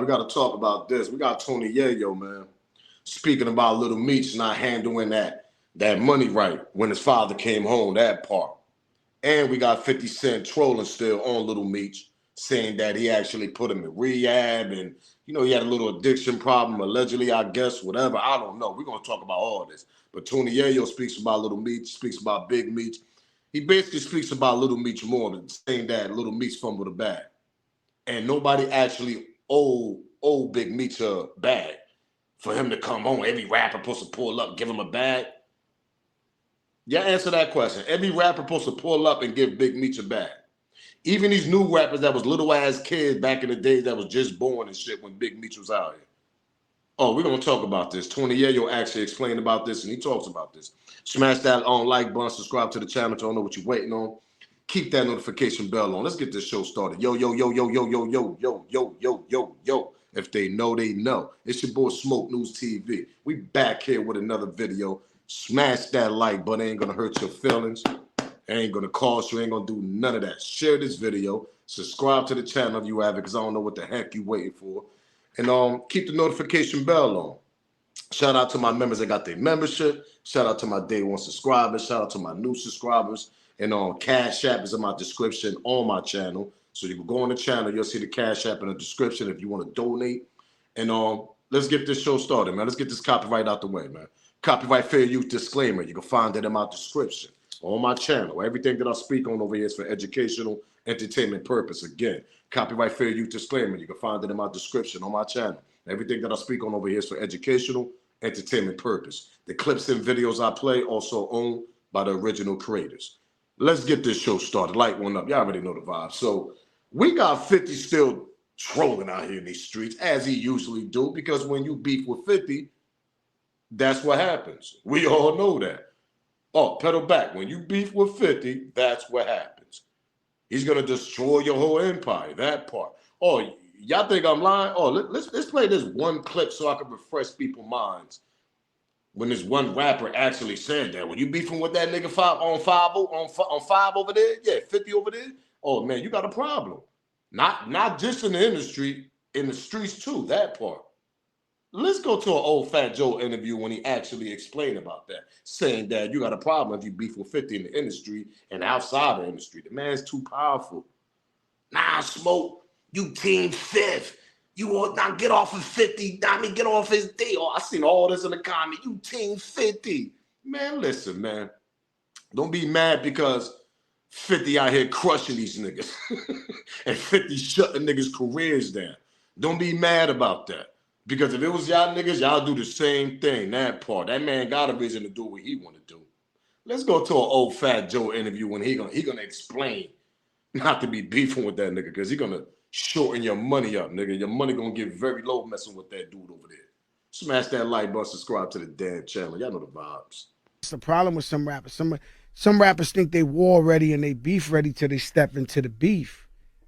we got to talk about this. We got Tony Yayo, man, speaking about Lil Meech not handling that money right when his father came home, that part. And we got 50 Cent trolling still on Lil Meech, saying that he actually put him in rehab and, he had a little addiction problem, allegedly, I guess, whatever. I don't know. We're going to talk about all this. But Tony Yayo speaks about Lil Meech, speaks about Big Meech. He basically speaks about Lil Meech more than saying that Lil Meech fumbled a bag. And nobody actually owe Big Meech a bag for him to come home. Every rapper supposed to pull up, give him a bag. Yeah, answer that question. Every rapper supposed to pull up and give Big Meech a bag. Even these new rappers that was little ass kids back in the days that was just born and shit when Big Meech was out here. Oh, we're gonna talk about this. Tony Yayo actually explained about this and he talks about this. Smash that like button, subscribe to the channel to know what you're waiting on. Keep that notification bell on. Let's get this show started. Yo, yo, yo, yo, yo, yo, yo, yo, yo, yo, yo, yo. If they know, they know. It's your boy Smoke News TV. We back here with another video. Smash that like button. Ain't gonna hurt your feelings. Ain't gonna cost you. Ain't gonna do none of that. Share this video. Subscribe to the channel if you have it, because I don't know what the heck you waiting for. And keep the notification bell on. Shout out to my members that got their membership. Shout out to my day one subscribers. Shout out to my new subscribers. And Cash App is in my description on my channel. So you can go on the channel. You'll see the Cash App in the description if you want to donate. And let's get this show started, man. Let's get this copyright out the way, man. Copyright fair use disclaimer. You can find it in my description on my channel. Everything that I speak on over here is for educational, entertainment purpose. Again, copyright fair use disclaimer. You can find it in my description on my channel. Everything that I speak on over here is for educational, entertainment purpose. The clips and videos I play also owned by the original creators. Let's get this show started. Light one up. Y'all already know the vibe. So we got 50 still trolling out here in these streets, as he usually do, because when you beef with 50, that's what happens. We all know that. Oh, pedal back. When you beef with 50, that's what happens. He's going to destroy your whole empire, that part. Oh, y'all think I'm lying? Oh, let's play this one clip so I can refresh people's minds. When this one rapper actually said that, when you beefing with that nigga on five over there, yeah, 50 over there, oh man, you got a problem. Not just in the industry, in the streets too, that part. Let's go to an old Fat Joe interview when he actually explained about that, saying that you got a problem if you beef with 50 in the industry and outside the industry. The man's too powerful. Nah, Smoke, you team fifth. You want now get off of 50. I mean, get off his deal. I seen all this in the comment. You team 50. Man, listen, man. Don't be mad because 50 out here crushing these niggas. And 50 shutting niggas' careers down. Don't be mad about that. Because if it was y'all niggas, y'all do the same thing. That part. That man got a reason to do what he want to do. Let's go to an old Fat Joe interview when he gonna explain not to be beefing with that nigga, because he gonna shorten your money up, nigga. Your money gonna get very low messing with that dude over there. Smash that like button, subscribe to the damn channel. Y'all know the vibes. It's the problem with some rappers. Some rappers think they war ready and they beef ready till they step into the beef.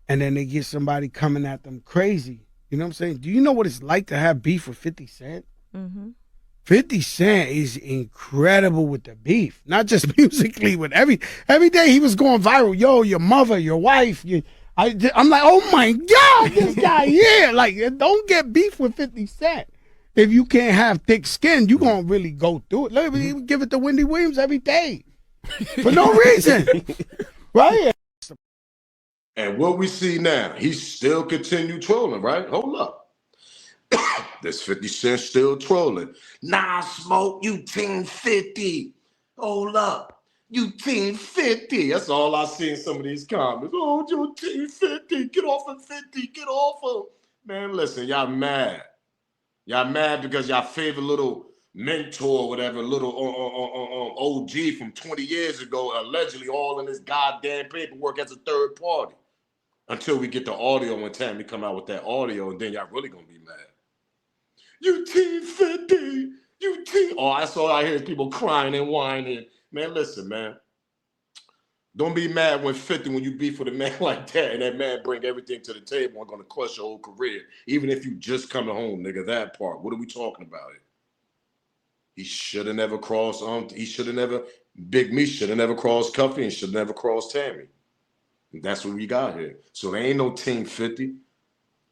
And then they get somebody coming at them crazy. You know what I'm saying? Do you know what it's like to have beef with 50 Cent? Mm-hmm. 50 Cent is incredible with the beef. Not just musically, with every day he was going viral. Yo, your mother, your wife, I'm like, oh my God, this guy here. Like, don't get beef with 50 Cent. If you can't have thick skin, you gonna really go through it. Look, we give it to Wendy Williams every day. For no reason. Right? And what we see now, he still continue trolling, right? Hold up. This 50 Cent still trolling. Nah, Smoke, you team 50. Hold up. You team 50. That's all I see in some of these comments. Oh, you team 50. Get off of 50. Get off of. Man, listen, y'all mad. Y'all mad because y'all favorite little mentor, whatever, little OG from 20 years ago, allegedly all in this goddamn paperwork as a third party. Until we get the audio when Tammy come out with that audio, and then y'all really gonna be mad. You team 50. You team. Oh, that's all I hear is people crying and whining. Man, listen, man. Don't be mad when 50 when you beef with a man like that and that man bring everything to the table and gonna crush your whole career. Even if you just coming home, nigga, that part. What are we talking about here? He should have never crossed, Big Meech should have never crossed Cuffy and should have never crossed Tammy. And that's what we got here. So there ain't no team 50.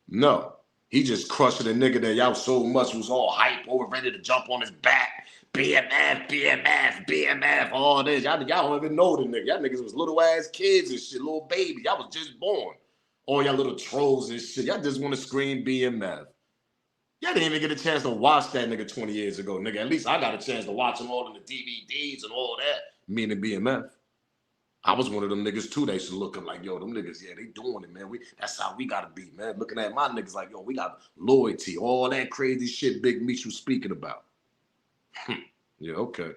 No. He just crushing a nigga that y'all so much was all hype over, ready to jump on his back. BMF, BMF, BMF, all this. Y'all don't even know the nigga. Y'all niggas was little ass kids and shit, little baby. Y'all was just born. All y'all little trolls and shit. Y'all just want to scream BMF. Y'all didn't even get a chance to watch that nigga 20 years ago, nigga. At least I got a chance to watch him all in the DVDs and all that. Meaning BMF. I was one of them niggas too. They should looking like, yo, them niggas, yeah, they doing it, man. That's how we gotta be, man. Looking at my niggas like, yo, we got loyalty, all that crazy shit Big Meech was speaking about. Yeah, okay.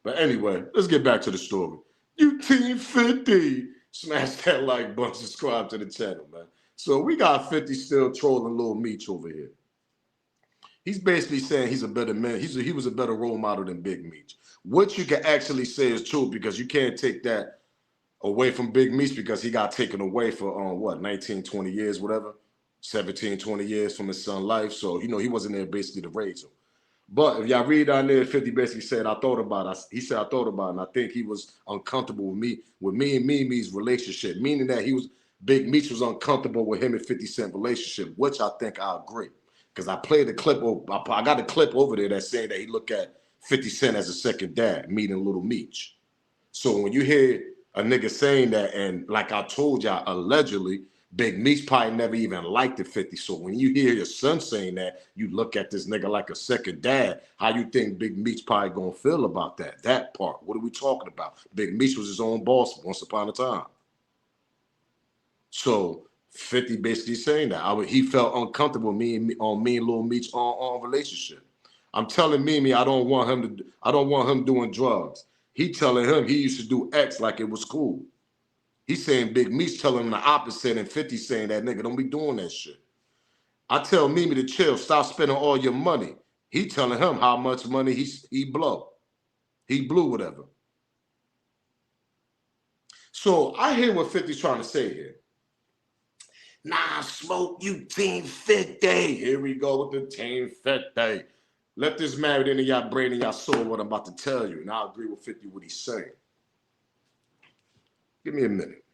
But anyway, let's get back to the story. You Team 50. Smash that like button, subscribe to the channel, man. So we got 50 still trolling Lil Meech over here. He's basically saying he's a better man. He was a better role model than Big Meech. What you can actually say is true because you can't take that away from Big Meech because he got taken away for, what, 19, 20 years, whatever? 17, 20 years from his son's life. So, you know, he wasn't there basically to raise him. But if y'all read down there, 50 basically said, I thought about it. He said, I thought about it, and I think he was uncomfortable with me and Mimi's relationship, meaning that Big Meech was uncomfortable with him and 50 Cent relationship, which I think I agree. Because I played the clip, I got a clip over there that's saying that he looked at 50 Cent as a second dad, meeting Lil Meech. So when you hear a nigga saying that, and like I told y'all, allegedly, Big Meech probably never even liked the 50. So when you hear your son saying that, you look at this nigga like a second dad, how you think Big Meech probably gonna feel about that? That part. What are we talking about? Big Meech was his own boss once upon a time. So 50 basically saying that. He felt uncomfortable me and Lil Meech on relationship. I'm telling Mimi I don't want him doing drugs. He telling him he used to do X like it was cool. He's saying Big Meech telling him the opposite, and 50 saying that nigga don't be doing that shit. I tell Mimi to chill, stop spending all your money. He telling him how much money he blow. He blew whatever. So I hear what 50's trying to say here. Nah, Smoke, you Team 50. Here we go with the Team 50. Let this married into y'all brain and y'all soul what I'm about to tell you. And I agree with 50 what he's saying. Give me a minute.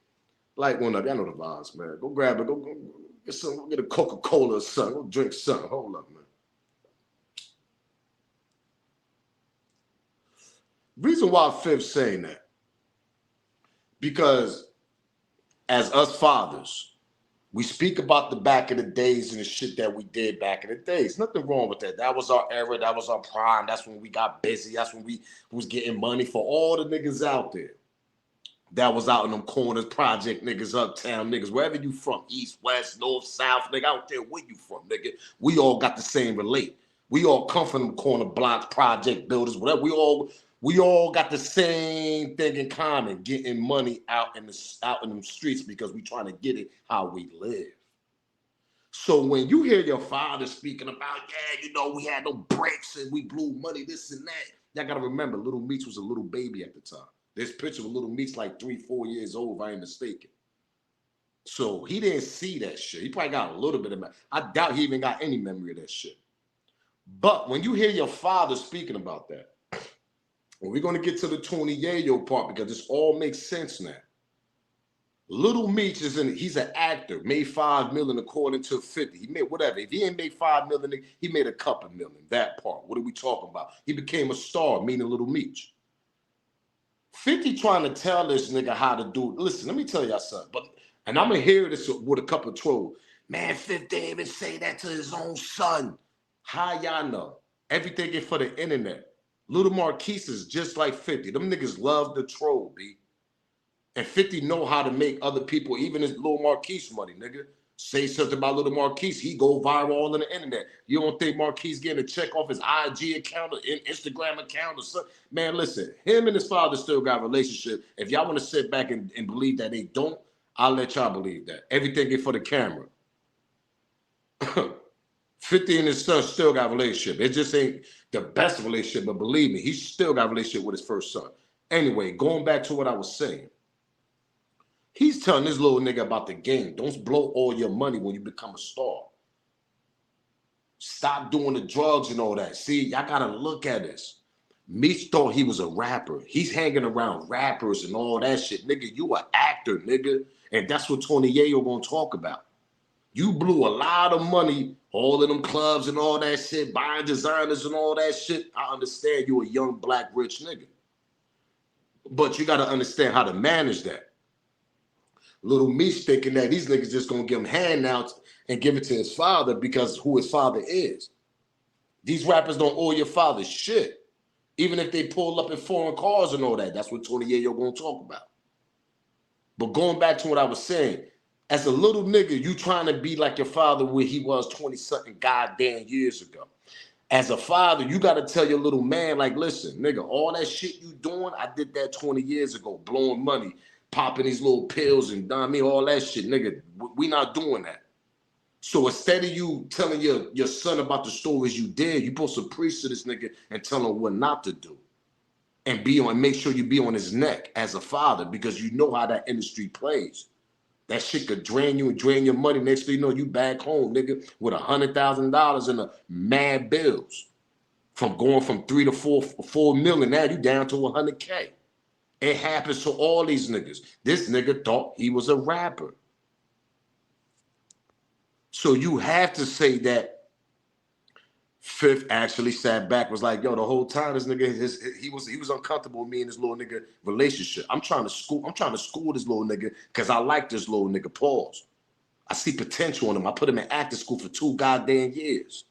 Light one up. Y'all know the vibes, man. Go grab it. Go get some. Go get a Coca-Cola or something. Go drink something. Hold up, man. Reason why Fifth's saying that. Because as us fathers, we speak about the back of the days and the shit that we did back in the days. Nothing wrong with that. That was our era. That was our prime. That's when we got busy. That's when we was getting money for all the niggas out there. That was out in them corners, project niggas, uptown niggas, wherever you from, east, west, north, south, nigga, I don't care where you from, nigga. We all got the same relate. We all come from them corner blocks, project builders, whatever. We all got the same thing in common, getting money out in them streets because we trying to get it how we live. So when you hear your father speaking about, yeah, you know, we had no breaks and we blew money, this and that, y'all gotta remember, Lil Meech was a little baby at the time. This picture of Lil Meech like 3, 4 years old, if I ain't mistaken. So he didn't see that shit. He probably got a little bit of memory. I doubt he even got any memory of that shit. But when you hear your father speaking about that, well, we're going to get to the Tony Yayo part because this all makes sense now. Lil Meech he's an actor, made $5 million according to 50. He made whatever. If he ain't made $5 million, he made a couple million. That part. What are we talking about? He became a star, meaning Lil Meech. 50 trying to tell this nigga how to do it. Listen, let me tell y'all something. And I'm going to hear this with a couple of trolls. Man, 50 didn't even say that to his own son. How y'all know? Everything is for the internet. Little Marquise is just like 50. Them niggas love the troll, B. And 50 know how to make other people, even his Lil Marquise money, nigga. Say something about Lil Marquise, he go viral on the internet. You don't think Marquise getting a check off his IG account or Instagram account or something? Man, listen, him and his father still got a relationship. If y'all want to sit back and believe that they don't, I'll let y'all believe that. Everything is for the camera. 50 and his son still got a relationship. It just ain't the best relationship, but believe me, he still got a relationship with his first son. Anyway, going back to what I was saying. He's telling this little nigga about the game. Don't blow all your money when you become a star. Stop doing the drugs and all that. See, y'all gotta look at this. Meech thought he was a rapper. He's hanging around rappers and all that shit. Nigga, you an actor, nigga. And that's what Tony Yayo gonna talk about. You blew a lot of money all of them clubs and all that shit, buying designers and all that shit. I understand you a young black rich nigga. But you got to understand how to manage that. Lil Meech thinking that these niggas just gonna give him handouts and give it to his father because who his father is. These rappers don't owe your father shit. Even if they pull up in foreign cars and all that, that's what Tony Yayo gonna talk about. But going back to what I was saying, as a little nigga, you trying to be like your father where he was 20-something goddamn years ago. As a father, you got to tell your little man, like, listen, nigga, all that shit you doing, I did that 20 years ago, blowing money, popping these little pills and all that shit, nigga. We not doing that. So instead of you telling your son about the stories you did, you supposed to preach to this nigga and tell him what not to do. And make sure you be on his neck as a father because you know how that industry plays. That shit could drain you and drain your money. Next thing you know, you back home, nigga, with $100,000 in the mad bills. From going from 3 to 4 million, now you down to 100K. It happens to all these niggas. This nigga thought he was a rapper. So you have to say that Fifth actually sat back, was like, yo, the whole time this nigga, he was uncomfortable with me and this little nigga relationship. I'm trying to school this little nigga because I like this little nigga, pause. I see potential in him. I put him in acting school for 2 goddamn years.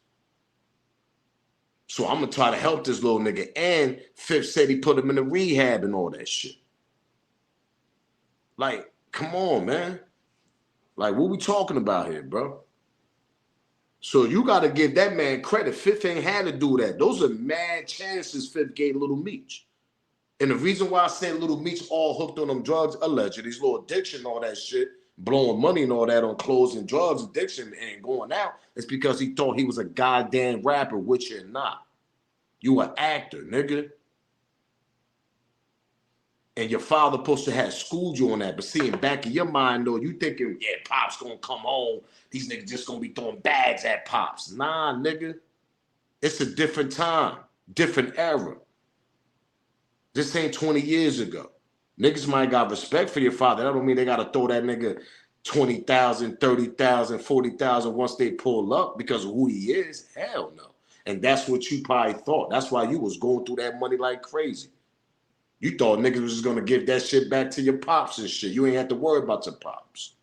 So I'm gonna try to help this little nigga. And Fifth said he put him in the rehab and all that shit. Like, come on, man. Like, what we talking about here, bro? So you got to give that man credit. Fifth ain't had to do that. Those are mad chances Fifth gave Lil Meech. And the reason why I said Lil Meech all hooked on them drugs, allegedly, these little addiction, all that shit, blowing money and all that on clothes and drugs, addiction, and going out, is because he thought he was a goddamn rapper, which you're not. You an actor, nigga. And your father supposed to have schooled you on that. But see, in back of your mind, though, you thinking, yeah, Pop's gonna come home. These niggas just gonna be throwing bags at Pops. Nah, nigga. It's a different time, different era. This ain't 20 years ago. Niggas might got respect for your father. That don't mean they gotta throw that nigga 20,000, 30,000, 40,000 once they pull up because of who he is. Hell no. And that's what you probably thought. That's why you was going through that money like crazy. You thought niggas was just gonna give that shit back to your pops and shit. You ain't have to worry about your pops.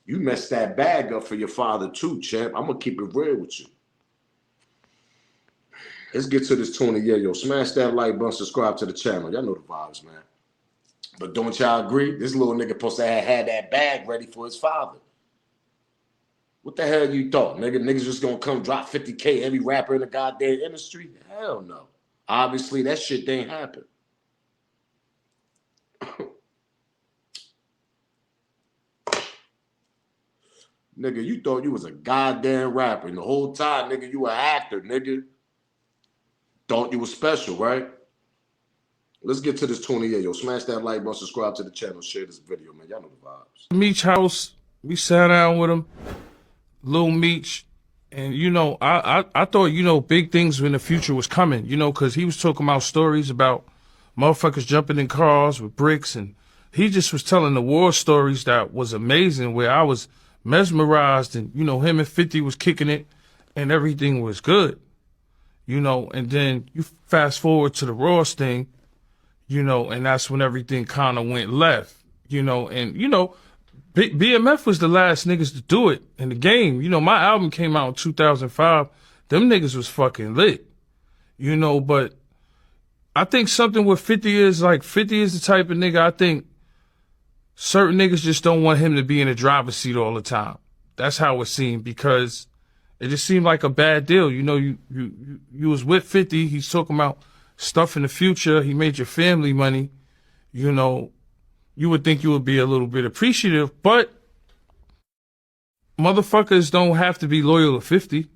You messed that bag up for your father too, champ. I'm gonna keep it real with you. Let's get to this Tony Yayo. Smash that like button, subscribe to the channel. Y'all know the vibes, man. But don't y'all agree? This little nigga supposed to have had that bag ready for his father. What the hell you thought, nigga? Niggas just gonna come drop 50K every rapper in the goddamn industry? Hell no. Obviously, that shit didn't happen. Nigga, you thought you was a goddamn rapper. And the whole time, nigga, you an actor, nigga. Thought you was special, right? Let's get to this Tony Yayo. Smash that like button, subscribe to the channel, share this video, man. Y'all know the vibes. Meech house, we sat down with him, Lil Meech, and I thought big things in the future was coming, because he was talking about stories about motherfuckers jumping in cars with bricks, and he just was telling the war stories that was amazing, where I was mesmerized, and him and 50 was kicking it, and everything was good, and then you fast forward to the Ross thing, and that's when everything kind of went left, BMF was the last niggas to do it in the game. My album came out in 2005. Them niggas was fucking lit. But I think something with 50 is like 50 is the type of nigga I think certain niggas just don't want him to be in the driver's seat all the time. That's how it seemed, because it just seemed like a bad deal. You was with 50. He's talking about stuff in the future. He made your family money. You would think you would be a little bit appreciative, but motherfuckers don't have to be loyal to 50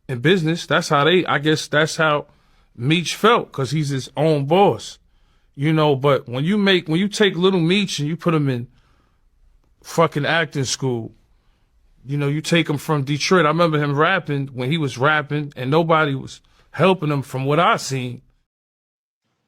in business. I guess that's how Meech felt, because he's his own boss. But when you take Lil Meech and you put him in fucking acting school, you take him from Detroit. I remember him rapping when he was rapping and nobody was helping him from what I seen.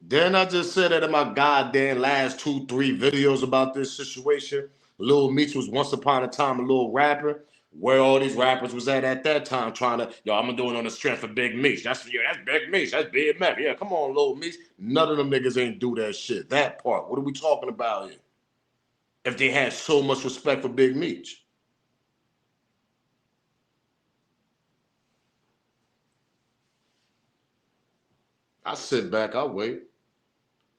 Then I just said that in my goddamn last 2-3 videos about this situation. Lil Meech was once upon a time a little rapper. Where all these rappers was at that time trying to, yo, I'm gonna do it on the strength of Big Meech. That's Big Meech. That's Big Meth. Yeah, come on, Lil Meech. None of them niggas ain't do that shit. That part. What are we talking about here? If they had so much respect for Big Meech. I sit back, I wait.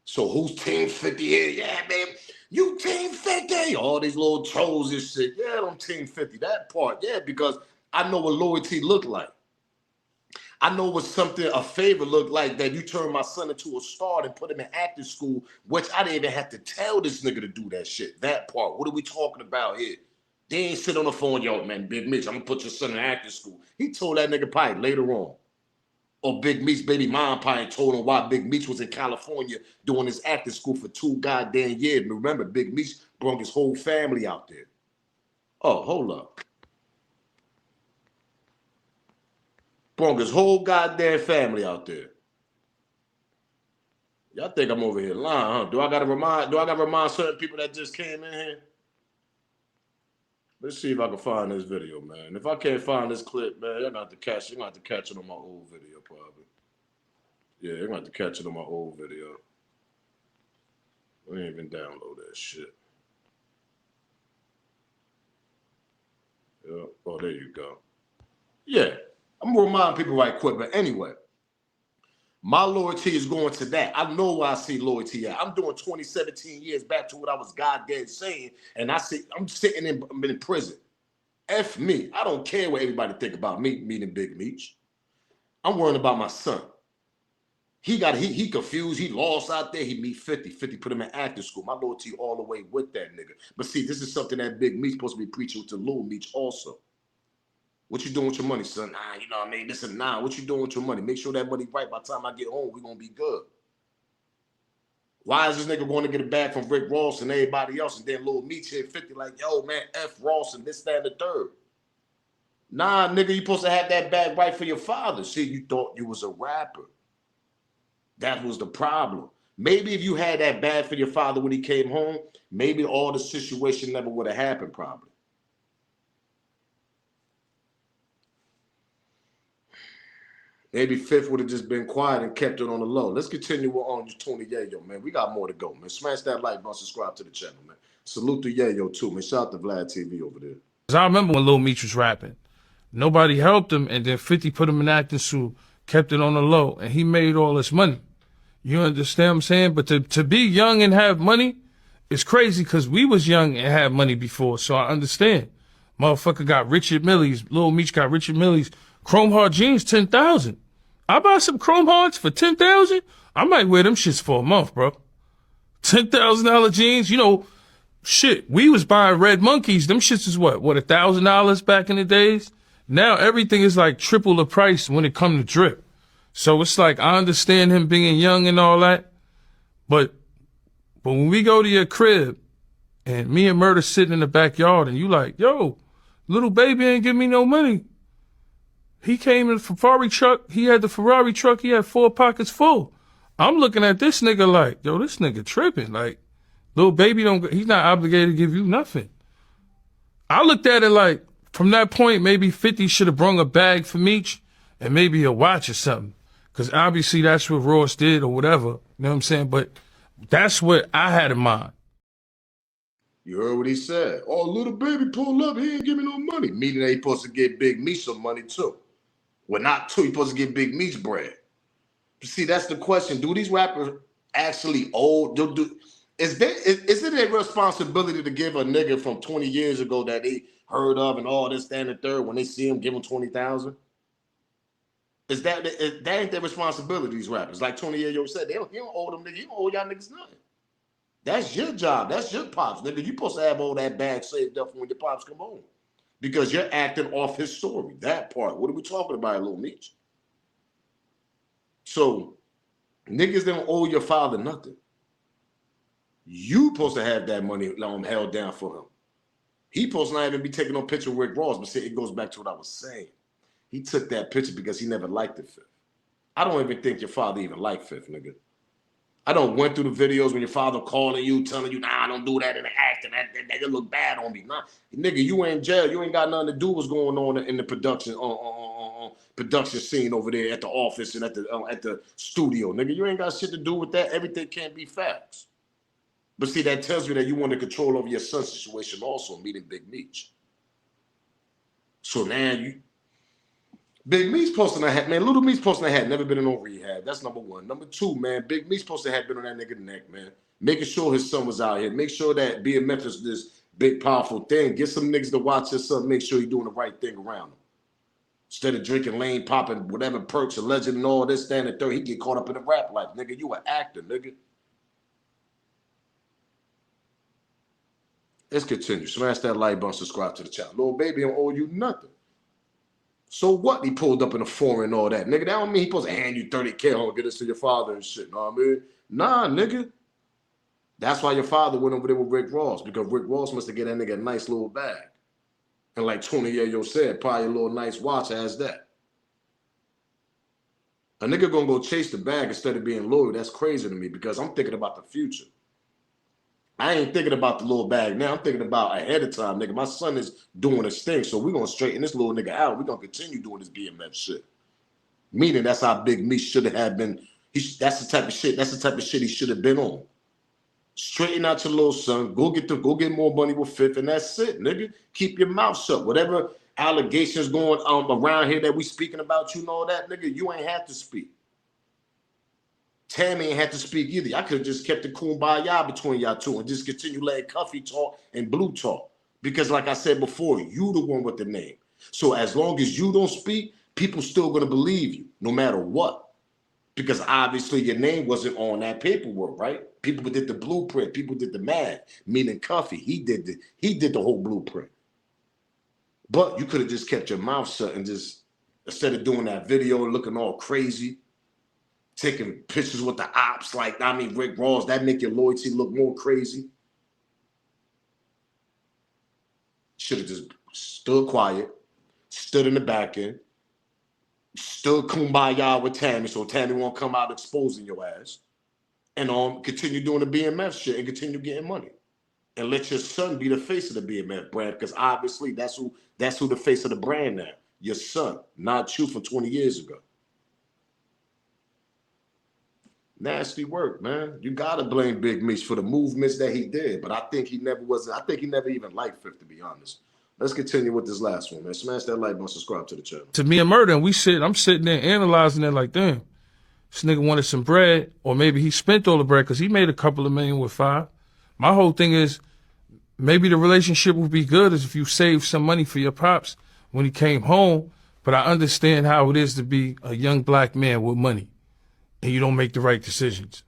So who's Team 50 here? Yeah, man, you Team 50. All these little trolls and shit. Yeah, them Team 50. That part, yeah, because I know what loyalty looked like. I know what something, a favor looked like, that you turned my son into a star and put him in acting school, which I didn't even have to tell this nigga to do that shit. That part. What are we talking about here? They ain't sit on the phone, yo, man, Big Mitch, I'm gonna put your son in acting school. He told that nigga probably later on. Or Big Meech's baby mom probably told him why Big Meech was in California doing his acting school for 2 goddamn years. And remember, Big Meech brought his whole family out there. Oh, hold up. Brought his whole goddamn family out there. Y'all think I'm over here lying, huh? Do I gotta remind certain people that just came in here? Let's see if I can find this video, man. If I can't find this clip, man, you're gonna have to catch it on my old video, probably. Yeah, you're gonna have to catch it on my old video. I didn't even download that shit. Yeah. Oh, there you go. Yeah. I'm gonna remind people right quick, but anyway, my loyalty is going to that. I know where I see loyalty at. I'm doing 17 years back to what I was goddamn saying, and I'm sitting in prison. F me. I don't care what everybody think about me meeting Big Meech. I'm worrying about my son. He confused. He lost out there. He meet 50. 50 put him in acting school. My loyalty all the way with that nigga. But see, this is something that Big Meech supposed to be preaching to Lil Meech also. What you doing with your money, son? Nah, you know what I mean? Listen, nah, what you doing with your money? Make sure that money right by the time I get home, we gonna be good. Why is this nigga going to get a bag from Rick Ross and everybody else, and then Lil Meech hit 50 like, yo, man, F Ross and this, that, and the third? Nah, nigga, you supposed to have that bag right for your father. See, you thought you was a rapper. That was the problem. Maybe if you had that bag for your father when he came home, maybe all the situation never would have happened, probably. Maybe Fifth would have just been quiet and kept it on the low. Let's continue on Tony Yayo, man. We got more to go, man. Smash that like button, subscribe to the channel, man. Salute to Yayo, too, man. Shout out to Vlad TV over there. I remember when Lil Meech was rapping. Nobody helped him, and then 50 put him in acting school, kept it on the low, and he made all this money. You understand what I'm saying? But to be young and have money is crazy, because we was young and had money before, so I understand. Motherfucker got Richard Millie's. Lil Meech got Richard Millie's Chrome Heart jeans, 10,000. I buy some Chrome Hearts for 10,000. I might wear them shits for a month, bro. $10,000 jeans, you know, shit. We was buying Red Monkeys. Them shits is what, $1,000 back in the days? Now everything is like triple the price when it come to drip. So it's like, I understand him being young and all that, but when we go to your crib and me and Murder sitting in the backyard and you like, yo, little baby ain't give me no money. He came in a Ferrari truck. He had the Ferrari truck. He had 4 pockets full. I'm looking at this nigga like, yo, this nigga tripping. Like, little baby he's not obligated to give you nothing. I looked at it like, from that point, maybe 50 should have brung a bag for Meech and maybe a watch or something. Because obviously that's what Ross did or whatever. You know what I'm saying? But that's what I had in mind. You heard what he said. Oh, little baby pulled up. He ain't give me no money. Meaning that he supposed to get Big Meech some money too. Well, not two. He supposed to get Big Meech bread. See, that's the question. Do these rappers actually owe? Is it a responsibility to give a nigga from 20 years ago that they heard of and all this, that, and the third, when they see him, give him 20,000? That ain't their responsibility, these rappers. Like Tony Yayo said, you don't owe them niggas. You don't owe y'all niggas nothing. That's your job. That's your pops, nigga. You supposed to have all that bag saved up for when your pops come home. Because you're acting off his story. That part. What are we talking about, Lil Meech? So, niggas don't owe your father nothing. You supposed to have that money held down for him. He supposed to not even be taking no picture with Rick Ross, but see, it goes back to what I was saying. He took that picture because he never liked the Fifth. I don't even think your father even liked Fifth, nigga. I don't went through the videos when your father calling you, telling you, nah, don't do that in the acting. That look bad on me. Nah, nigga, you in jail. You ain't got nothing to do what's going on in the production scene over there at the office and at the studio. Nigga, you ain't got shit to do with that. Everything can't be facts. But see, that tells me that you want to control over your son's situation also, meeting Big Meech. So now Big Meech posting that hat, man. Little Meech posting that hat, never been in no rehab. That's number one. Number two, man, Big Meech posting that hat been on that nigga neck, man. Making sure his son was out here. Make sure that being Memphis is this big, powerful thing. Get some niggas to watch his son. Make sure he's doing the right thing around him. Instead of drinking lane, popping, whatever perks, alleged and all this, that, and the third, he get caught up in the rap life. Nigga, you an actor, nigga. Let's continue. Smash that like button, subscribe to the channel. Little baby don't owe you nothing. So what? He pulled up in a foreign and all that. Nigga, that don't mean he supposed to hand you 30K on, get this to your father and shit. Know what I mean? Nah, nigga. That's why your father went over there with Rick Ross, because Rick Ross must have get that nigga a nice little bag. And like Tony Yayo said, probably a little nice watch as that. A nigga gonna go chase the bag instead of being loyal. That's crazy to me, because I'm thinking about the future. I ain't thinking about the little bag now. I'm thinking about ahead of time, nigga. My son is doing his thing, so we're going to straighten this little nigga out. We're going to continue doing this BMF shit. Meaning that's how Big Meech should have been. That's the type of shit he should have been on. Straighten out your little son. Go get more money with Fifth, and that's it, nigga. Keep your mouth shut. Whatever allegations going around here that we speaking about, you know that, nigga, you ain't have to speak. Tammy ain't had to speak either. I could have just kept the kumbaya between y'all two and just continue letting Cuffy talk and Blue talk. Because like I said before, you the one with the name. So as long as you don't speak, people still gonna believe you, no matter what. Because obviously your name wasn't on that paperwork, right? People did the blueprint, people did the math, meaning Cuffy. He did the whole blueprint. But you could have just kept your mouth shut and just, instead of doing that video looking all crazy, taking pictures with the ops, like, I mean, Rick Ross, that make your loyalty look more crazy. Should have just stood quiet, stood in the back end, stood kumbaya with Tammy, so Tammy won't come out exposing your ass, and continue doing the BMF shit and continue getting money. And let your son be the face of the BMF brand, because obviously that's who the face of the brand now. Your son, not you from 20 years ago. Nasty work, man. You gotta blame Big Meech for the movements that he did, but I think he never even liked Fifth, to be honest. Let's continue with this last one, man. Smash that like button, subscribe to the channel. To me, a murder, and I'm sitting there analyzing it like, damn, this nigga wanted some bread, or maybe he spent all the bread because he made a couple of million with 5. My whole thing is, maybe the relationship would be good as if you saved some money for your pops when he came home, but I understand how it is to be a young black man with money and you don't make the right decisions.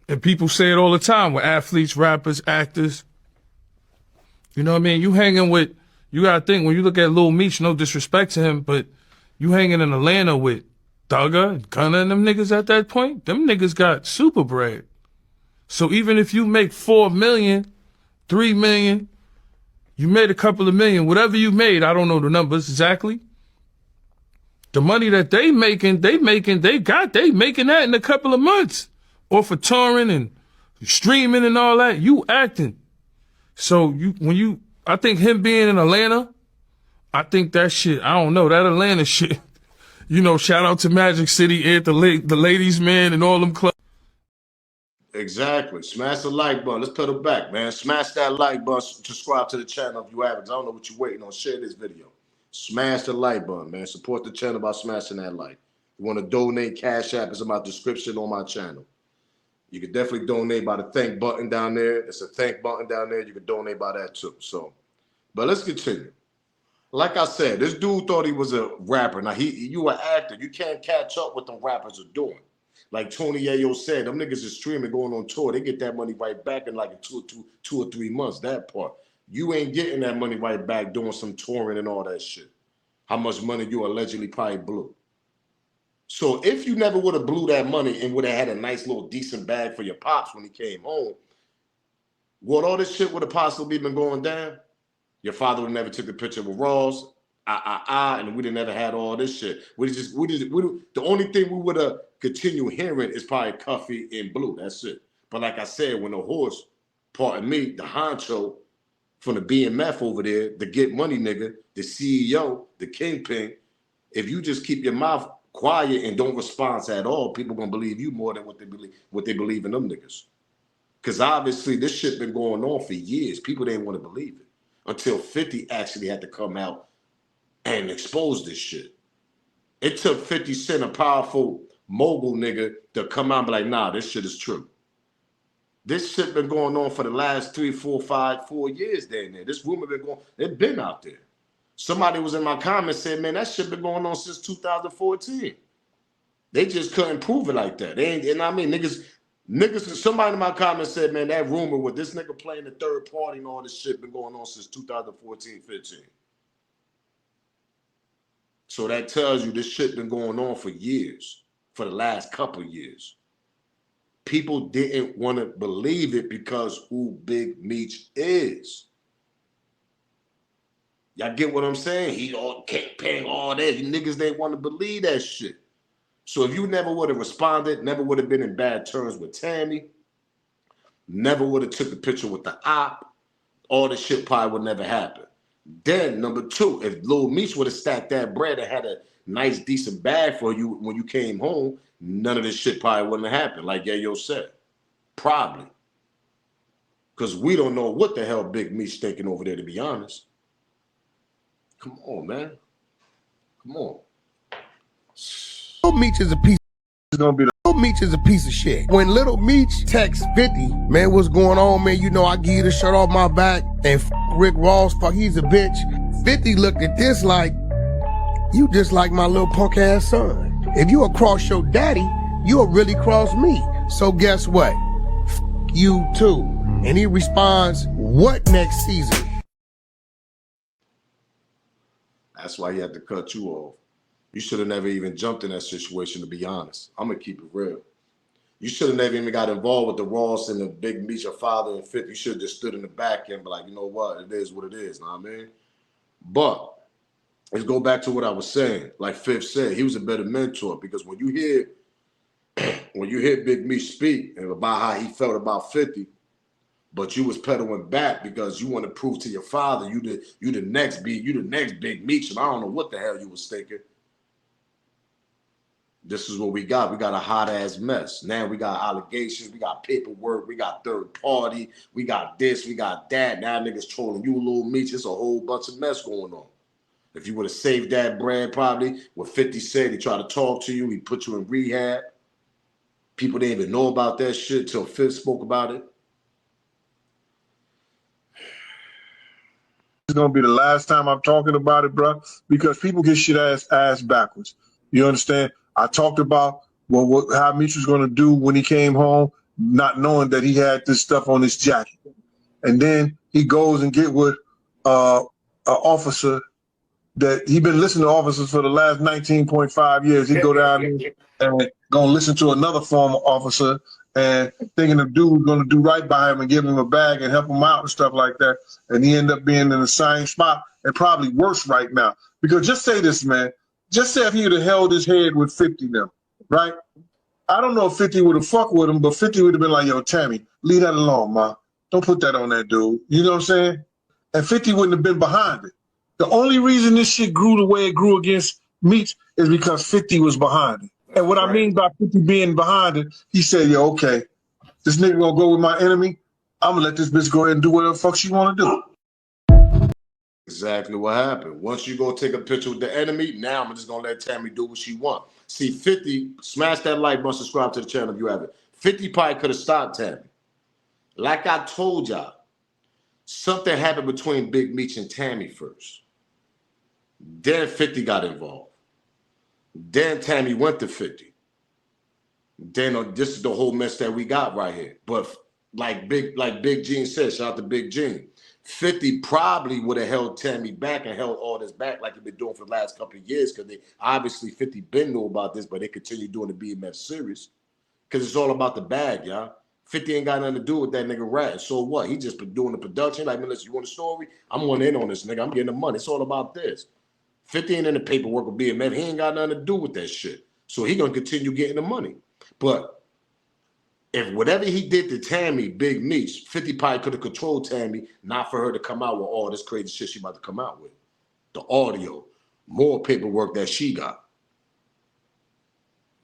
And people say it all the time with athletes, rappers, actors. You know what I mean? You gotta think, when you look at Lil Meech, no disrespect to him, but you hanging in Atlanta with Thugger and Gunna and them niggas at that point, them niggas got super bread. So even if you make 4 million, 3 million, you made a couple of million, whatever you made, I don't know the numbers exactly. The money that they making that in a couple of months. Or for touring and streaming and all that, you acting. So I think him being in Atlanta, I think that shit, I don't know, that Atlanta shit, you know, shout out to Magic City, the ladies, man, and all them clubs. Exactly. Smash the like button. Let's pedal back, man. Smash that like button. Subscribe to the channel if you haven't. I don't know what you're waiting on. Share this video. Smash the like button, man. Support the channel by smashing that like. You want to donate, Cash App is in my description on my channel. You can definitely donate by the thank button down there. It's a thank button down there. You can donate by that too. So, but let's continue. Like I said, this dude thought he was a rapper. Now, you an actor. You can't catch up what them rappers are doing. Like Tony Yayo said, them niggas is streaming, going on tour. They get that money right back in like 2 or 3 months, that part. You ain't getting that money right back doing some touring and all that shit. How much money you allegedly probably blew. So if you never would have blew that money and would have had a nice little decent bag for your pops when he came home, would all this shit would have possibly been going down? Your father would never took the picture with Ross, and we'd have never had all this shit. The only thing we would have continue hearing is probably Cuffy and Blue. That's it. But like I said, when the horse, pardon me, the honcho from the BMF over there, the get money nigga, the CEO, the kingpin, if you just keep your mouth quiet and don't respond at all, people gonna believe you more than what they believe in them niggas. Because obviously this shit been going on for years. People didn't want to believe it until 50 actually had to come out and expose this shit. It took 50 Cent, a powerful mogul nigga, to come out and be like, nah, this shit is true. This shit been going on for the last 3, 4, 5, 4 years down there. This rumor been going, it been out there. Somebody was in my comments said, man, that shit been going on since 2014. They just couldn't prove it like that. They ain't, and I mean, niggas, somebody in my comments said, man, that rumor with this nigga playing the third party and all this shit been going on since 2014, 15. So that tells you this shit been going on for years, for the last couple years. People didn't want to believe it because who Big Meech is. Y'all get what I'm saying? He all paying all that. You niggas didn't want to believe that shit. So if you never would have responded, never would have been in bad terms with Tammy, never would have took the picture with the op, all this shit probably would never happen. Then, number two, if Lil Meech would have stacked that bread and had a nice, decent bag for you when you came home, none of this shit probably wouldn't have happened, like Yayo said. Probably. Because we don't know what the hell Big Meech thinking over there, to be honest. Come on, man. Come on. Lil Meech is a piece. Lil Meech is a piece of shit. When Little Meech texts 50, man, what's going on, man? You know I give you the shirt off my back and Rick Ross, fuck, he's a bitch. 50 looked at this like, you just like my little punk ass son. If you across your daddy, you'll really cross me. So guess what? You too. And he responds, what next season? That's why he had to cut you off. You should have never even jumped in that situation, to be honest. I'm going to keep it real. You should have never even got involved with the Ross and the Big Meech, your father and 50. You should have just stood in the back and be like, you know what? It is what it is. Know what I mean? But let's go back to what I was saying. Like Fifth said, he was a better mentor because when you hear Big Meech speak and about how he felt about 50, but you was pedaling back because you want to prove to your father you the next Big Meech, and I don't know what the hell you was thinking. This is what we got. We got a hot ass mess. Now we got allegations, we got paperwork, we got third party, we got this, we got that. Now niggas trolling you, Lil Meech. It's a whole bunch of mess going on. If you would have saved that bread, probably what 50 said, he tried to talk to you, he put you in rehab. People didn't even know about that shit till Fifth spoke about it. It's gonna be the last time I'm talking about it, bro, because people get shit ass backwards. You understand? I talked about how Meech was gonna do when he came home, not knowing that he had this stuff on his jacket, and then he goes and get with an officer that he been listening to officers for the last 19.5 years. He go down there and gonna listen to another former officer and thinking the dude's gonna do right by him and give him a bag and help him out and stuff like that. And he ended up being in the same spot and probably worse right now. Because just say this, man. Just say if he would have held his head with 50 now, right? I don't know if 50 would have fucked with him, but 50 would have been like, yo, Tammy, leave that alone, ma. Don't put that on that dude. You know what I'm saying? And 50 wouldn't have been behind it. The only reason this shit grew the way it grew against Meech is because 50 was behind it. And what I mean by 50 being behind it, he said, yo, okay, this nigga gonna go with my enemy. I'm gonna let this bitch go ahead and do whatever the fuck she wanna do. Exactly what happened. Once you go take a picture with the enemy, now I'm just gonna let Tammy do what she want. See, 50, smash that like button, subscribe to the channel if you haven't. 50 probably could have stopped Tammy. Like I told y'all, something happened between Big Meech and Tammy first. Then 50 got involved. Then Tammy went to 50. Then this is the whole mess that we got right here. But like Big Gene said, shout out to Big Gene. 50 probably would have held Tammy back and held all this back like he's been doing for the last couple of years because they obviously 50 been know about this, but they continue doing the BMF series because it's all about the bag, y'all. 50 ain't got nothing to do with that nigga rat. So what? He just been doing the production. Like, man, listen, you want a story? I'm one in on this nigga. I'm getting the money. It's all about this. 50 ain't in the paperwork with BMF. He ain't got nothing to do with that shit. So he gonna continue getting the money. But if whatever he did to Tammy, Big Meech, 50 probably could have controlled Tammy, not for her to come out with all this crazy shit she about to come out with. The audio, more paperwork that she got.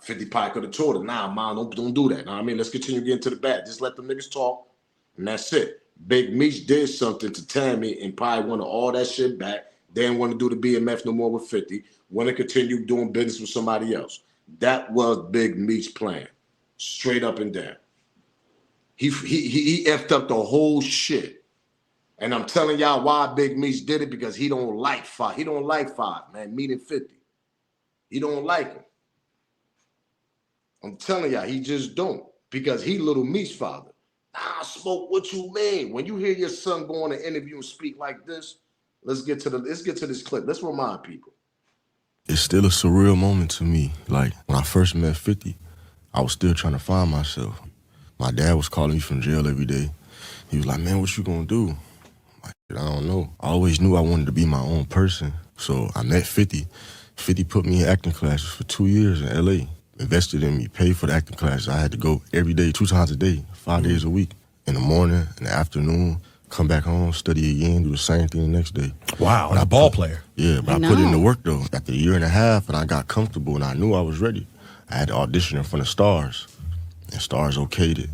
50 probably could have told her, nah, mom, don't do that. Nah, I mean, let's continue getting to the bag. Just let them niggas talk, and that's it. Big Meech did something to Tammy and probably wanted all that shit back. Didn't want to do the BMF no more with 50. Want to continue doing business with somebody else. That was Big Meech's plan. Straight up and down. He effed up the whole shit. And I'm telling y'all why Big Meech did it, because he don't like five. He don't like five, man. Meaning 50. He don't like him. I'm telling y'all, he just don't. Because he Little Meech's father. Nah, Smoke, what you mean? When you hear your son go on an interview and speak like this, let's get to this clip. Let's remind people. It's still a surreal moment to me. Like, when I first met 50, I was still trying to find myself. My dad was calling me from jail every day. He was like, man, what you gonna do? I'm like, I don't know. I always knew I wanted to be my own person. So I met 50. 50 put me in acting classes for 2 years in LA. Invested in me, paid for the acting classes. I had to go every day, 2 times a day, 5 days a week. In the morning, in the afternoon, come back home, study again, do the same thing the next day. Wow, and a ball player. Yeah, but I put in the work, though. After a year and a half, and I got comfortable, and I knew I was ready. I had to audition in front of stars, and stars okayed it.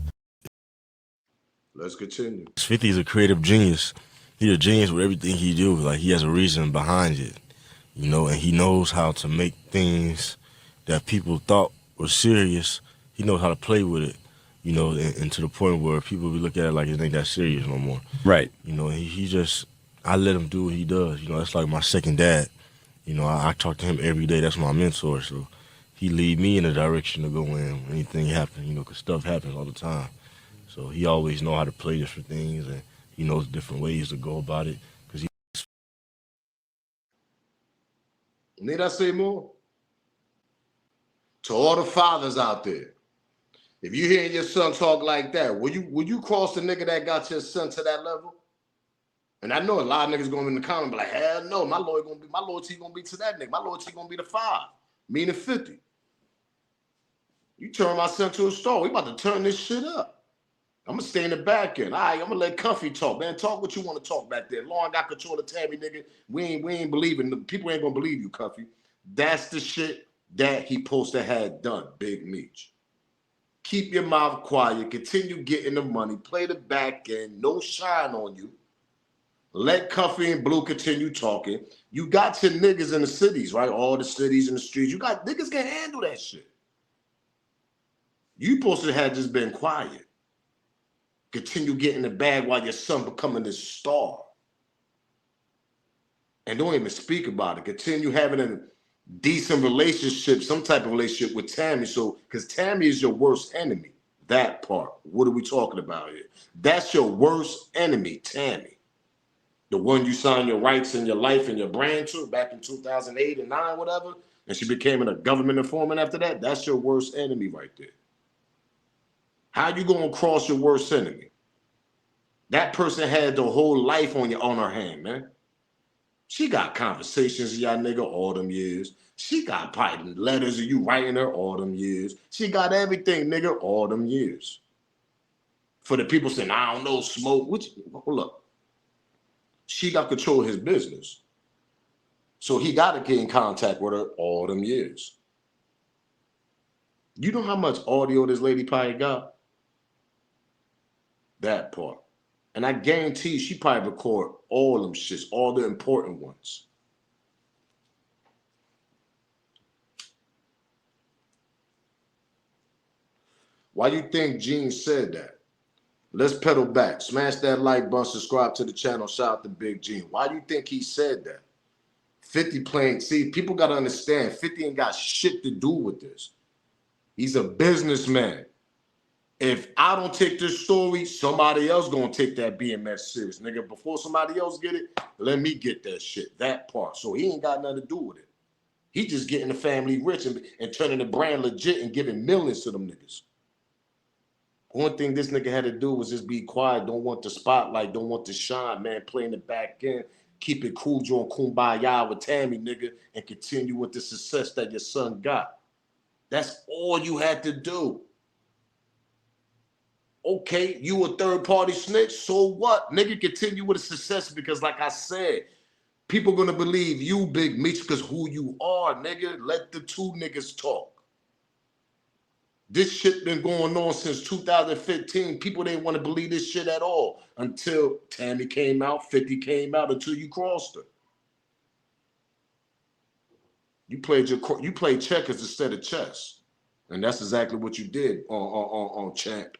Let's continue. 50 is a creative genius. He's a genius with everything he do. Like, he has a reason behind it, you know, and he knows how to make things that people thought were serious. He knows how to play with it, you know, and to the point where people will look at it like it ain't that serious no more. Right. You know, he just, I let him do what he does. You know, that's like my second dad. You know, I talk to him every day. That's my mentor. So he lead me in the direction to go in when anything happens, you know, because stuff happens all the time. So he always know how to play different things, and he knows different ways to go about it. Cause Need I say more? To all the fathers out there, if you hearing your son talk like that, will you cross the nigga that got your son to that level? And I know a lot of niggas gonna be in the comment, be like, hell no, my loyalty gonna be to that nigga. My loyalty gonna be to 5, meaning 50. You turn my son to a star. We about to turn this shit up. I'm gonna stay in the back end. All right, I'm gonna let Comfy talk, man. Talk what you want to talk back there. Long got control of Tammy, nigga. We ain't believing. People ain't gonna believe you, Comfy. That's the shit that he supposed to have done, Big Meech. Keep your mouth quiet. Continue getting the money. Play the back end. No shine on you. Let Comfy and Blue continue talking. You got your niggas in the cities, right? All the cities and the streets. You got niggas can handle that shit. You supposed to have just been quiet. Continue getting the bag while your son becoming this star. And don't even speak about it. Continue having a decent relationship, some type of relationship with Tammy. So, because Tammy is your worst enemy. That part. What are we talking about here? That's your worst enemy, Tammy. The one you signed your rights and your life and your brand to back in 2008 and 9, whatever. And she became a government informant after that. That's your worst enemy right there. How you gonna cross your worst enemy? That person had the whole life on her hand, man. She got conversations with y'all nigga all them years. She got probably letters of you writing her all them years. She got everything, nigga, all them years. For the people saying, I don't know, Smoke. Hold up. She got control of his business. So he got to get in contact with her all them years. You know how much audio this lady probably got? That part. And I guarantee she probably record all them shits, all the important ones. Why you think Gene said that? Let's pedal back. Smash that like button, subscribe to the channel. Shout out to Big Gene. Why do you think he said that? 50 playing, see, people got to understand, 50 ain't got shit to do with this. He's a businessman. If I don't take this story, somebody else gonna take that BMS serious, nigga. Before somebody else get it, let me get that shit, that part. So he ain't got nothing to do with it. He just getting the family rich and turning the brand legit and giving millions to them niggas. One thing this nigga had to do was just be quiet, don't want the spotlight, don't want the shine, man, playing the back end, keep it cool, Joe, kumbaya with Tammy, nigga, and continue with the success that your son got. That's all you had to do. Okay, you a third party snitch, so what? Nigga, continue with the success because like I said, people gonna believe you, Big Meech, because who you are, nigga. Let the two niggas talk. This shit been going on since 2015. People didn't want to believe this shit at all until Tammy came out, 50 came out, until you crossed her. You played checkers instead of chess. And that's exactly what you did on Champ.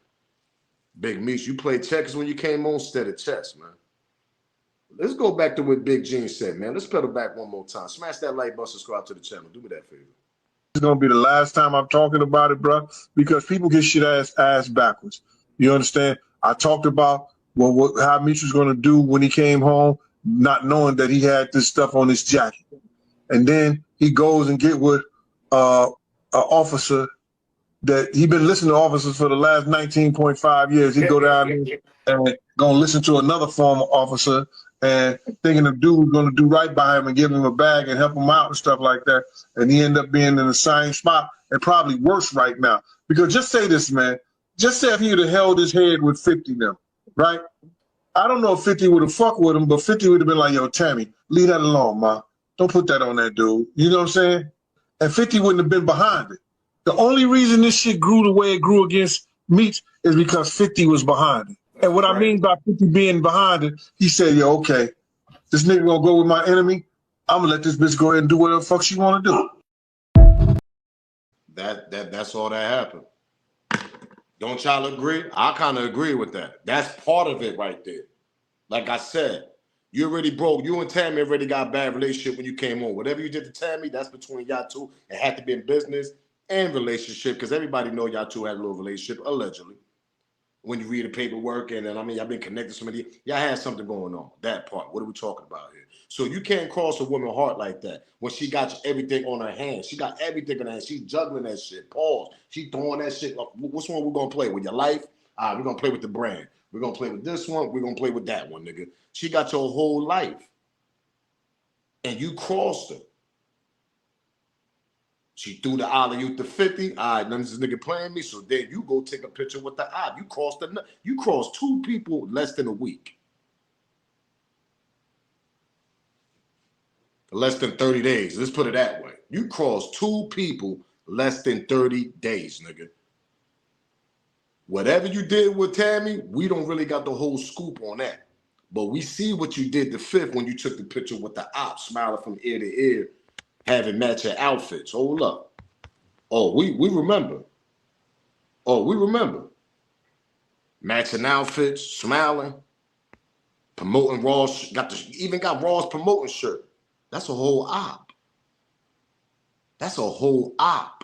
Big Meech, you played checkers when you came on instead of chess, man. Let's go back to what Big Gene said, man. Let's pedal back one more time. Smash that like button, subscribe to the channel. Do me that favor. It's gonna be the last time I'm talking about it, bro, because people get shit ass backwards. You understand? I talked about how Meech was gonna do when he came home, not knowing that he had this stuff on his jacket, and then he goes and get with an officer that he been listening to officers for the last 19.5 years. He go down there and gonna listen to another former officer and thinking the dude's gonna do right by him and give him a bag and help him out and stuff like that. And he end up being in the same spot and probably worse right now. Because just say this, man. Just say if he would have held his head with 50 now, right? I don't know if 50 would have fucked with him, but 50 would have been like, yo, Tammy, leave that alone, ma. Don't put that on that dude. You know what I'm saying? And 50 wouldn't have been behind it. The only reason this shit grew the way it grew against Meech is because 50 was behind it. And what I mean by 50 being behind it, he said, yo, okay, this nigga gonna go with my enemy. I'm gonna let this bitch go ahead and do whatever the fuck she wanna do. That's all that happened. Don't y'all agree? I kind of agree with that. That's part of it right there. Like I said, you already broke. You and Tammy already got a bad relationship when you came on. Whatever you did to Tammy, that's between y'all two. It had to be in business and relationship because everybody know y'all two had a little relationship, allegedly. When you read the paperwork and then, I mean, y'all been connected to somebody, y'all had something going on. That part. What are we talking about here? So you can't cross a woman's heart like that when she got everything on her hands. She got everything in her hands. She's juggling that shit. Pause. She throwing that shit. Which one we gonna play with? Your life? All right, we're gonna play with the brand. We're gonna play with this one. We're gonna play with that one, nigga. She got your whole life. And you crossed her. She threw the alley-oop to 50. All right, none of this nigga playing me. So then you go take a picture with the eye. You crossed two people less than a week. Less than 30 days. Let's put it that way. You crossed two people less than 30 days, nigga. Whatever you did with Tammy, we don't really got the whole scoop on that. But we see what you did the 5th when you took the picture with the op, smiling from ear to ear, having matching outfits. Hold up. Oh, we remember. Oh, we remember. Matching outfits, smiling, promoting Ross, even got Ross promoting shirt. That's a whole op. That's a whole op.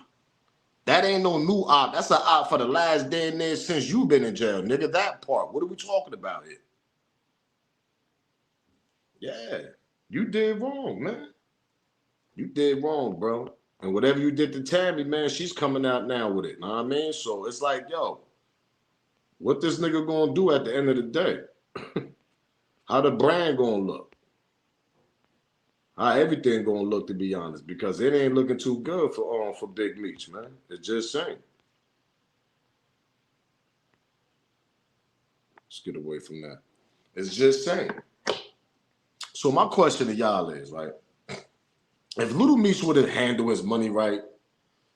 That ain't no new op. That's an op for the last day and there since you been in jail, nigga. That part. What are we talking about here? Yeah, you did wrong, man. You did wrong, bro. And whatever you did to Tammy, man, she's coming out now with it. Know what I mean? So it's like, yo, what this nigga gonna do at the end of the day? How the brand gonna look? How everything gonna look, to be honest, because it ain't looking too good for Big Meech, man. It's just saying. Let's get away from that. It's just saying. So my question to y'all is, right? If Lil Meech would have handled his money right,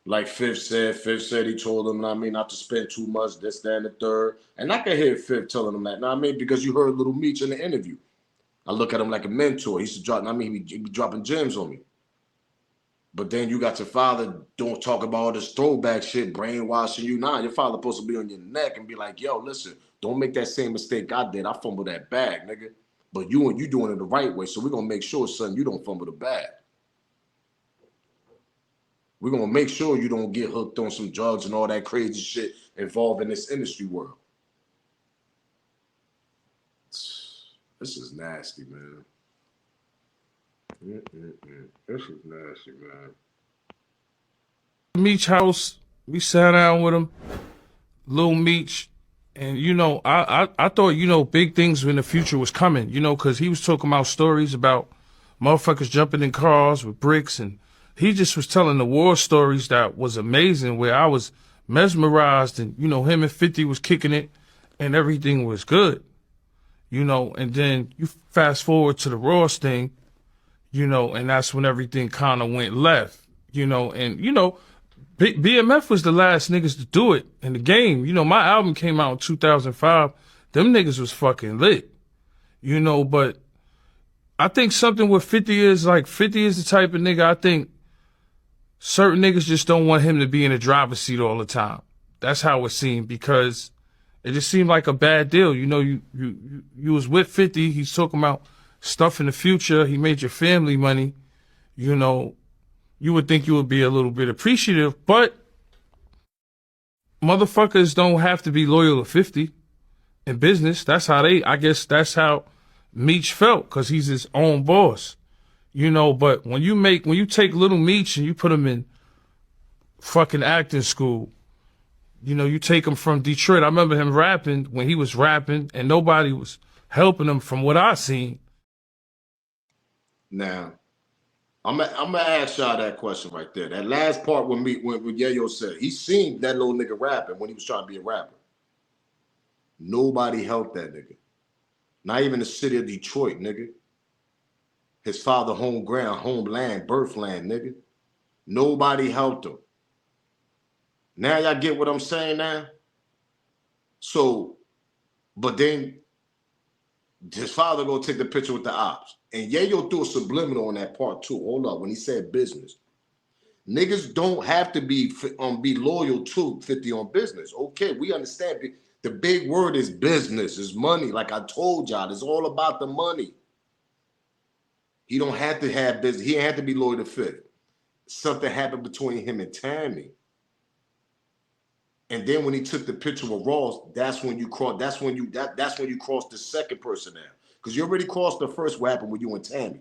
like Fifth said he told him, I mean, not to spend too much, this, that, and the third. And I can hear Fifth telling him that, I mean, because you heard Lil Meech in the interview. I look at him like a mentor. He used to drop, I mean, he be dropping gems on me. But then you got your father, don't talk about all this throwback shit, brainwashing you. Nah, your father supposed to be on your neck and be like, yo, listen, don't make that same mistake I did. I fumbled that bag, nigga. But you doing it the right way. So we're going to make sure, son, you don't fumble the bag. We're going to make sure you don't get hooked on some drugs and all that crazy shit involved in this industry world. This is nasty, man. This is nasty, man. Meech house, we sat down with him, Lil Meech, and I thought big things in the future was coming, because he was talking about stories about motherfuckers jumping in cars with bricks and he just was telling the war stories that was amazing, where I was mesmerized, and you know, him and 50 was kicking it and everything was good, you know. And then you fast forward to the Ross thing, you know, and that's when everything kind of went left, you know. And you know, BMF was the last niggas to do it in the game. You know, my album came out in 2005. Them niggas was fucking lit, you know. But I think something with 50 is like, 50 is the type of nigga, I think certain niggas just don't want him to be in the driver's seat all the time. That's how it seemed, because it just seemed like a bad deal. You know, you was with 50. He's talking about stuff in the future. He made your family money. You know, you would think you would be a little bit appreciative, but motherfuckers don't have to be loyal to 50 in business. That's how I guess that's how Meech felt, because he's his own boss. You know, but when you take Lil Meech and you put him in fucking acting school, you know, you take him from Detroit. I remember him rapping when he was rapping and nobody was helping him from what I seen. Now, I'm gonna ask y'all that question right there. That last part when Yayo said he seen that little nigga rapping when he was trying to be a rapper. Nobody helped that nigga. Not even the city of Detroit, nigga. His father, home ground, homeland, birthland, nigga. Nobody helped him. Now y'all get what I'm saying now? So, but then his father go take the picture with the ops. And Yayo threw a subliminal on that part too. Hold up, when he said business. Niggas don't have to be loyal to 50 on business. Okay, we understand. The big word is business, is money. Like I told y'all, it's all about the money. He don't have to have business. He had to be loyal to 50. Something happened between him and Tammy. And then when he took the picture with Ross, that's when you cross. That's when you cross the second person now, because you already crossed the first. What happened with you and Tammy?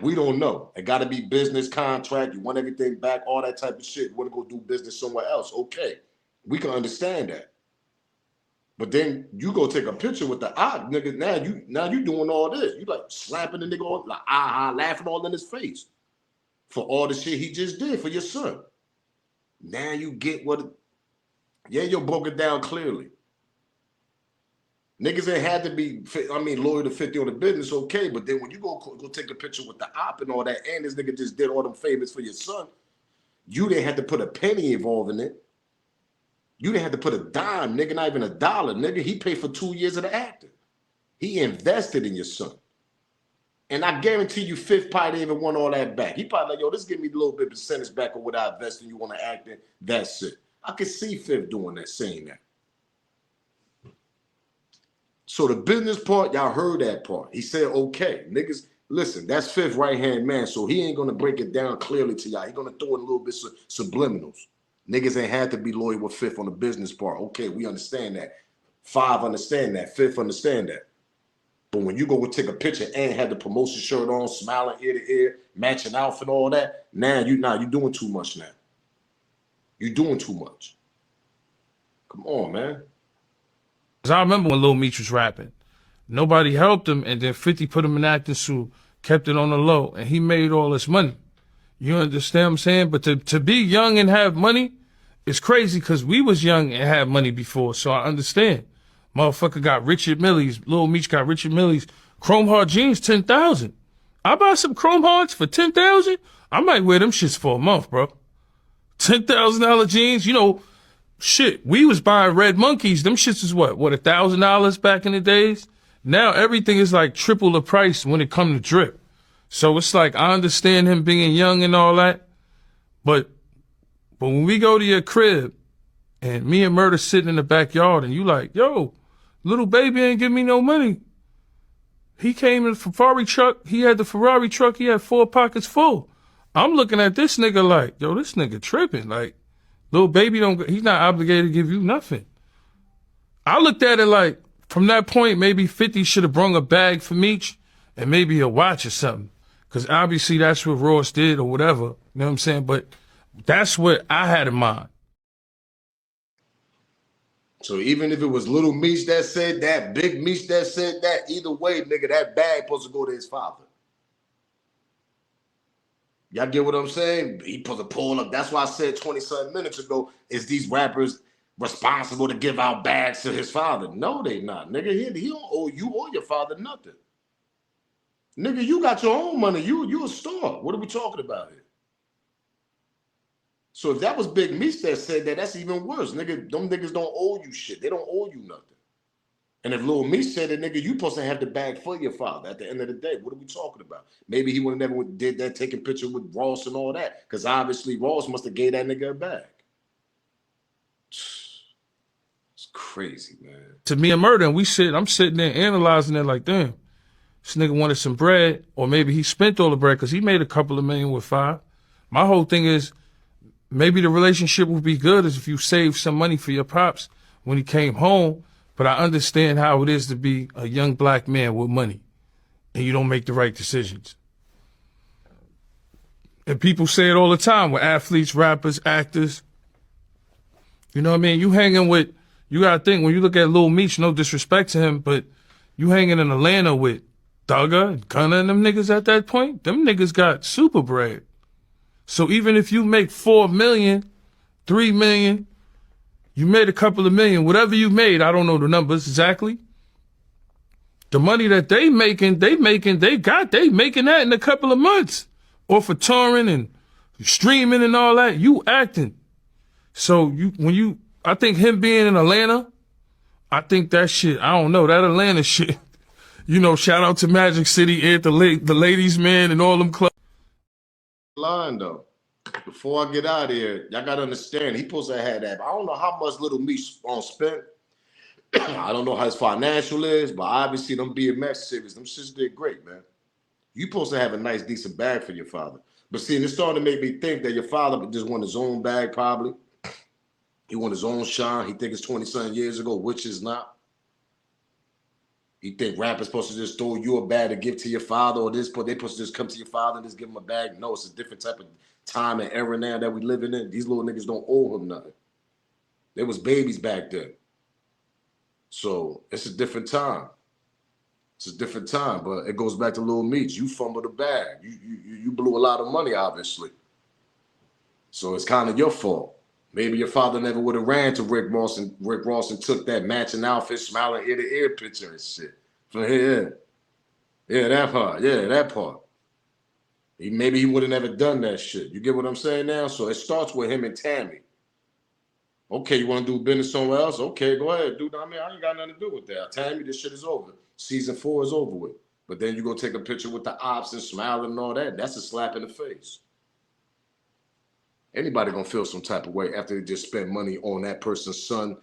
We don't know. It got to be business contract. You want everything back, all that type of shit. You want to go do business somewhere else? Okay, we can understand that. But then you go take a picture with the odd nigga. Now you doing all this. You like slapping the nigga on, like laughing all in his face for all the shit he just did for your son. Now you get what. Yeah, you broke it down clearly. Niggas ain't had to be, loyal to 50 on the business, okay, but then when you go take a picture with the op and all that, and this nigga just did all them favors for your son, you didn't have to put a penny involved in it. You didn't have to put a dime, nigga, not even $1, nigga. He paid for 2 years of the acting. He invested in your son. And I guarantee you, Fifth probably didn't even want all that back. He probably like, yo, this give me a little bit of percentage back of what I invested in you on the acting. That's it. I could see Fifth doing that, saying that. So the business part, y'all heard that part. He said, okay, niggas, listen, that's Fifth right-hand man, so he ain't going to break it down clearly to y'all. He going to throw in a little bit of subliminals. Niggas ain't had to be loyal with Fifth on the business part. Okay, we understand that. 5 understand that. 5th understand that. But when you go and take a picture and have the promotion shirt on, smiling ear to ear, matching outfit, all that, now you're doing too much now. You're doing too much. Come on, man. Cause I remember when Lil Meech was rapping, nobody helped him, and then 50 put him in acting school, kept it on the low, and he made all this money. You understand what I'm saying? But to be young and have money is crazy, because we was young and had money before, so I understand. Motherfucker got Richard Millie's, Lil Meech got Richard Millie's Chrome Heart jeans, 10,000. I buy some Chrome Hearts for 10,000. I might wear them shits for a month, bro. $10,000 jeans, you know, shit. We was buying Red Monkeys. Them shits is what, $1,000 back in the days? Now everything is like triple the price when it come to drip. So it's like, I understand him being young and all that, but when we go to your crib and me and Murder sitting in the backyard and you like, yo, little baby ain't give me no money. He came in a Ferrari truck. He had the Ferrari truck. He had 4 pockets full. I'm looking at this nigga like, yo, this nigga tripping. Like, little baby he's not obligated to give you nothing. I looked at it like, from that point, maybe 50 should have brung a bag for Meech and maybe a watch or something. Because obviously that's what Ross did or whatever. You know what I'm saying? But that's what I had in mind. So even if it was Little Meech that said that, Big Meech that said that, either way, nigga, that bag supposed to go to his father. Y'all get what I'm saying? He put a poll up. That's why I said 20-something minutes ago, is these rappers responsible to give out bags to his father? No, they not. Nigga, he don't owe you or your father nothing. Nigga, you got your own money. You a star. What are we talking about here? So if that was Big Meech that said that, that's even worse. Nigga, them niggas don't owe you shit. They don't owe you nothing. And if Lil Meech said that, nigga, you supposed to have the bag for your father at the end of the day. What are we talking about? Maybe he would have never did that, taking picture with Ross and all that. Because obviously Ross must have gave that nigga a bag. It's crazy, man. To me, a murder, and I'm sitting there analyzing it like, damn, this nigga wanted some bread, or maybe he spent all the bread because he made a couple of million with 5. My whole thing is, maybe the relationship would be good as if you saved some money for your pops when he came home. But I understand how it is to be a young black man with money and you don't make the right decisions. And people say it all the time with athletes, rappers, actors. You know what I mean? You gotta think, when you look at Lil Meech, no disrespect to him, but you hanging in Atlanta with Thugger and Gunna and them niggas at that point, them niggas got super bread. So even if you make 4 million, 3 million, you made a couple of million, whatever you made, I don't know the numbers exactly. The money that they making that in a couple of months. Or for touring and streaming and all that, you acting. So I think him being in Atlanta, I think that shit, I don't know, that Atlanta shit, shout out to Magic City, Ed, the ladies man and all them clubs. Line though. Before I get out of here, y'all gotta understand, he supposed to have that. I don't know how much Lil Meech spent. I don't know how his financial is, but obviously them BMX series, them shits did great, man. You supposed to have a nice, decent bag for your father. But see, it's starting to make me think that your father just want his own bag, probably. He want his own shine. He think it's 20-something years ago, which is not. You think rappers supposed to just throw you a bag to give to your father, or they supposed to just come to your father and just give him a bag? No, it's a different type of time and era now that we living in. These little niggas don't owe him nothing. They was babies back then. So it's a different time. It's a different time, but it goes back to Lil Meech. You fumbled the bag. You blew a lot of money, obviously. So it's kind of your fault. Maybe your father never would have ran to Rick Ross and took that matching outfit, smiling ear to ear picture and shit. From here, yeah, that part. Yeah, that part. Maybe he would have never done that shit. You get what I'm saying now? So it starts with him and Tammy. Okay, you want to do business somewhere else? Okay, go ahead, dude. I mean, I ain't got nothing to do with that. Tammy, this shit is over. Season 4 is over with. But then you go take a picture with the ops and smiling and all that. That's a slap in the face. Anybody gonna feel some type of way after they just spend money on that person's son,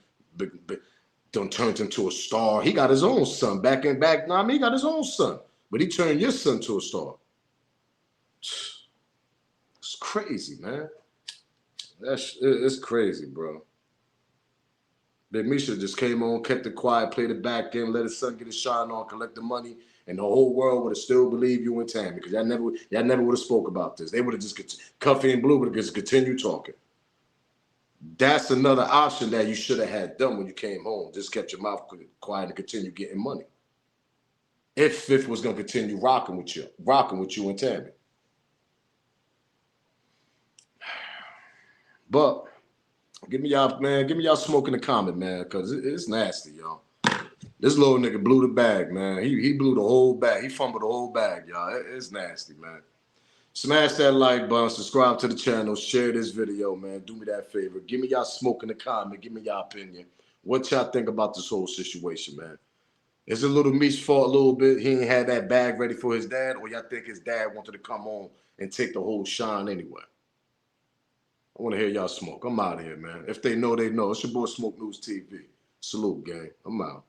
done turned him to a star. He got his own son back. He got his own son. But he turned your son to a star. It's crazy, man. It's crazy, bro. Big Meech just came on, kept it quiet, played it back in, let his son get his shine on, collect the money, and the whole world would have still believed you and Tammy, because y'all never would have spoke about this. They would have just Cuffy and Blue would have just continued talking. That's another option that you should have had done when you came home. Just kept your mouth quiet and continue getting money. If Fifth was gonna continue rocking with you and Tammy. But give me y'all smoke in the comment, man, because it's nasty, y'all. This little nigga blew the bag, man. He blew the whole bag. He fumbled the whole bag, y'all. It's nasty, man. Smash that like button, subscribe to the channel, share this video, man. Do me that favor. Give me y'all smoke in the comment. Give me y'all opinion. What y'all think about this whole situation, man? Is it Lil Meech's fault a little bit? He ain't had that bag ready for his dad, or y'all think his dad wanted to come on and take the whole shine anyway? I want to hear y'all smoke. I'm out of here, man. If they know, they know. It's your boy Smoke News TV. Salute, gang. I'm out.